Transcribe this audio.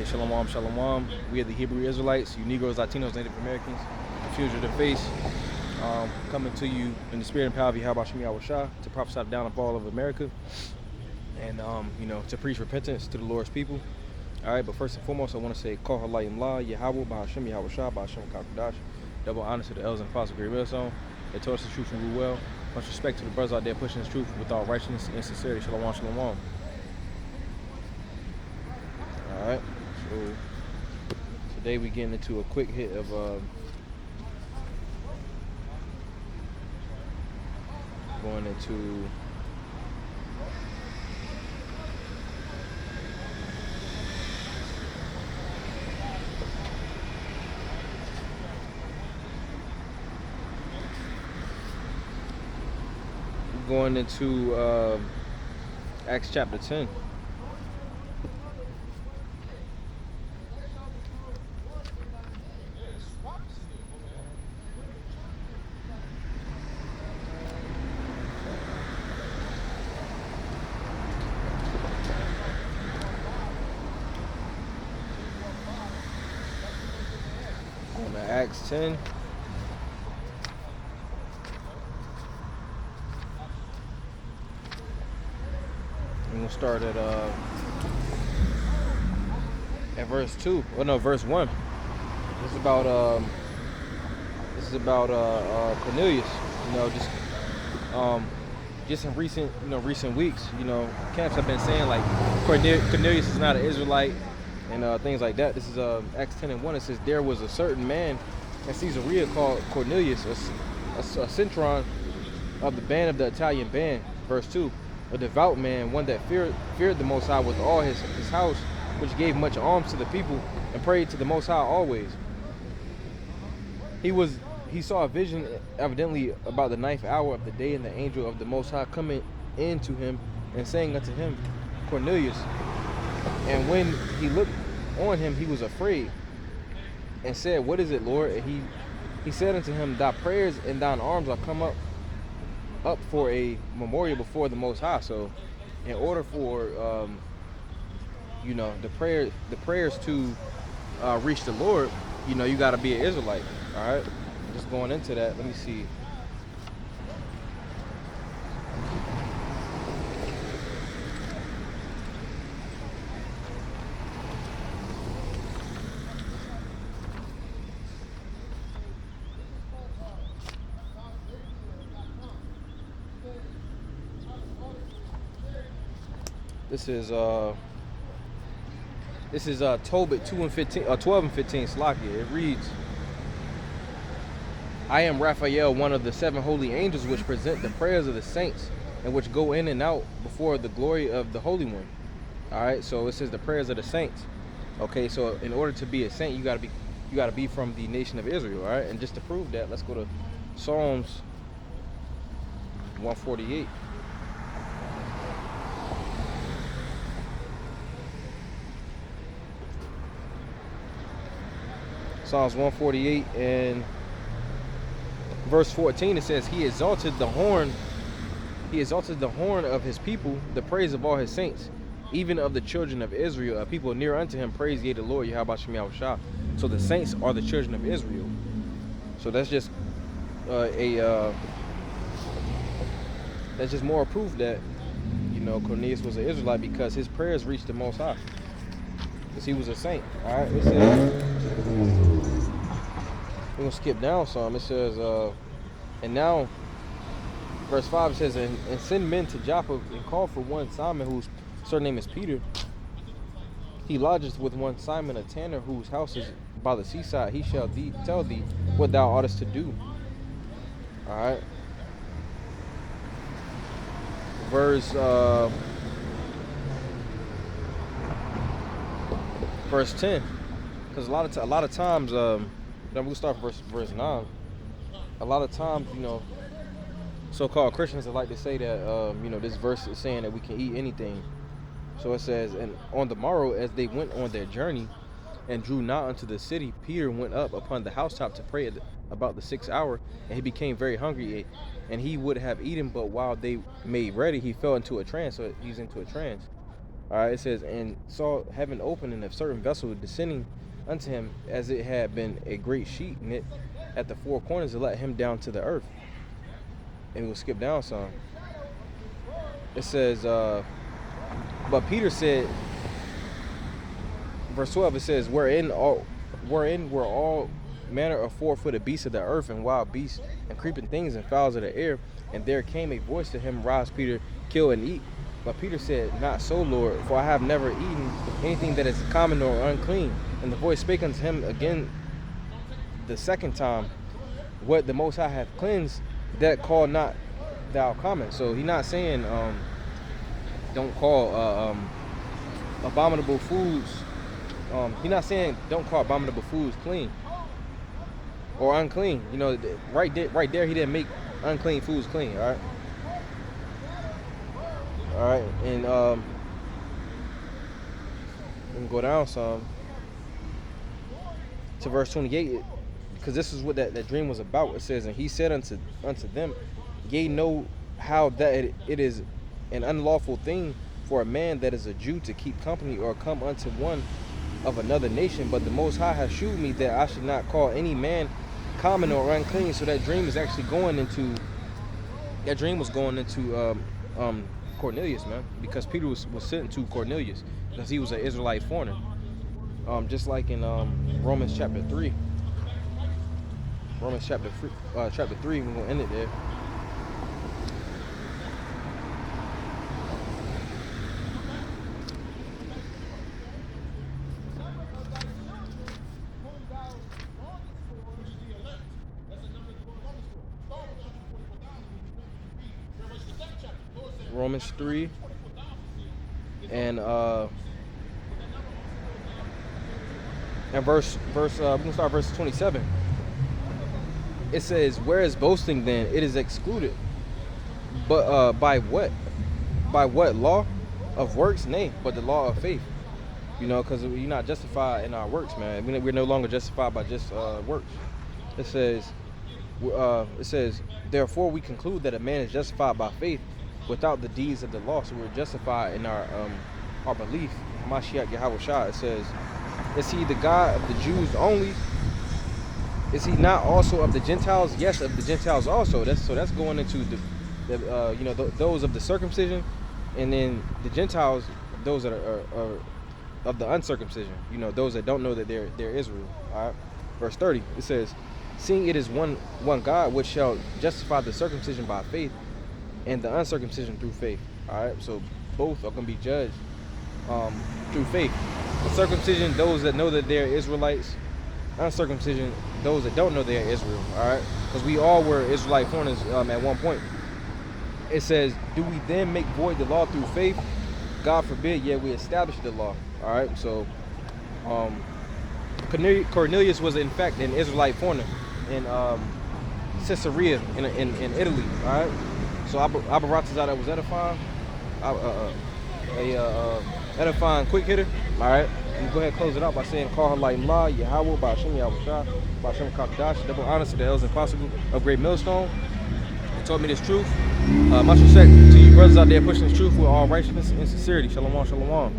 Hey, shalom, shalom. We are the Hebrew Israelites, you Negroes, Latinos, Native Americans, the fugitive of faith, coming to you in the spirit and power of Yahweh Shem Yahweh Shah to prophesy the downfall of America and, to preach repentance to the Lord's people. All right, but first and foremost, I want to say, Call Halayim La, Yahweh, Bahashem, Yahweh Shah, Bahashem, Kakadash. Double honor to the elders and apostles of Great Millstone. They taught us the truth and rule well. Much respect to the brothers out there pushing this truth with all righteousness and sincerity. Shalom, shalom. All right, so today we getting into a quick hit of going into Acts chapter 10. Acts 10. And we'll start at verse 2. Oh no, verse 1. This is about Cornelius. Just in recent weeks, camps have been saying like Cornelius is not an Israelite and things like that. This is Acts 10 and 1. It says there was a certain man in Caesarea called Cornelius, a centurion of the band of the Italian band. Verse 2. A devout man, one that feared the Most High with all his house, which gave much alms to the people and prayed to the Most High always. He saw a vision evidently about the 9th hour of the day, and the angel of the Most High coming in to him and saying unto him, Cornelius. And when he looked on him, he was afraid and said, What is it, Lord? And he said unto him, Thy prayers and thine alms are come up for a memorial before the Most High. So in order for the prayers to reach the Lord, you got to be an Israelite. All right, just going into that, let me see. This is Tobit 12 and 15. Slakia. It reads, I am Raphael, one of the 7 holy angels which present the prayers of the saints and which go in and out before the glory of the Holy One. All right, so it says the prayers of the saints. Okay, so in order to be a saint, you gotta be from the nation of Israel. All right, and just to prove that, let's go to Psalms 148. Psalms 148 and verse 14, it says, He exalted the horn of his people, the praise of all his saints, even of the children of Israel, a people near unto him, praise ye the Lord, Yahweh Shem Yahweh Shah. So the saints are the children of Israel. So that's just more proof that Cornelius was an Israelite, because his prayers reached the Most High, because he was a saint. All right, it says, we're going to skip down some. It says, and now, verse 5 says, and send men to Joppa and call for one Simon, whose surname is Peter. He lodges with one Simon, a tanner, whose house is by the seaside. He shall tell thee what thou oughtest to do. All right. Verse 10, because a lot of times, then we'll start verse 9. A lot of times, so-called Christians like to say that, this verse is saying that we can eat anything. So it says, and on the morrow, as they went on their journey and drew nigh unto the city, Peter went up upon the housetop to pray about the 6th hour, and he became very hungry, and he would have eaten, but while they made ready, he fell into a trance. So he's into a trance. All right, it says, and saw heaven open and a certain vessel descending unto him, as it had been a great sheet knit at the four corners to let him down to the earth. And we'll skip down some. It says, but Peter said, verse 12, it says, wherein were all manner of four-footed beasts of the earth, and wild beasts, and creeping things, and fowls of the air. And there came a voice to him, rise, Peter, kill and eat. But Peter said, not so, Lord, for I have never eaten anything that is common or unclean. And the voice spake unto him again the second time, what the Most High hath cleansed, that call not thou common. So he's not saying don't call abominable foods. He's not saying don't call abominable foods clean or unclean. You know, right there, he didn't make unclean foods clean. All right, and we can go down some to verse 28, because this is what that dream was about. It says, and he said unto them, ye know how that it is an unlawful thing for a man that is a Jew to keep company or come unto one of another nation, but the Most High has shewed me that I should not call any man common or unclean. So that dream is actually going into Cornelius, man, because Peter was sent to Cornelius because he was an Israelite foreigner. Just like in Romans chapter 3. Romans chapter 3, we're gonna end it there. Romans 3 and verse we're gonna start verse 27. It says, whereas boasting then, it is excluded, but by what law? Of works? Nay, but the law of faith. You know, because you're not justified in our works, man. We're no longer justified by just works. It says therefore we conclude that a man is justified by faith without the deeds of the law. So we're justified in our belief. Mashiach Yahushua. It says, is he the God of the Jews only? Is he not also of the Gentiles? Yes, of the Gentiles also. That's going into those of the circumcision, and then the Gentiles, those that are of the uncircumcision. You know, those that don't know that they're Israel. All right. Verse 30. It says, seeing it is one God which shall justify the circumcision by faith, and the uncircumcision through faith. All right. So both are going to be judged through faith. The circumcision, those that know that they're Israelites. Uncircumcision, those that don't know they're Israel. All right, because we all were Israelite foreigners at one point. It says, do we then make void the law through faith? God forbid, yet we establish the law. All right, so Cornelius was in fact an Israelite foreigner in Caesarea in Italy. All right, so Abaratazah was edifying, edifying quick hitter. All right. You go ahead and close it out by saying, call her like La, Yahweh, Ba'ashem Yahushua, Ba'ashem Kakadash, double honors to the elders and possible of Great Millstone. He taught me this truth. Much respect to you brothers out there pushing this truth with all righteousness and sincerity. Shalom, shalom.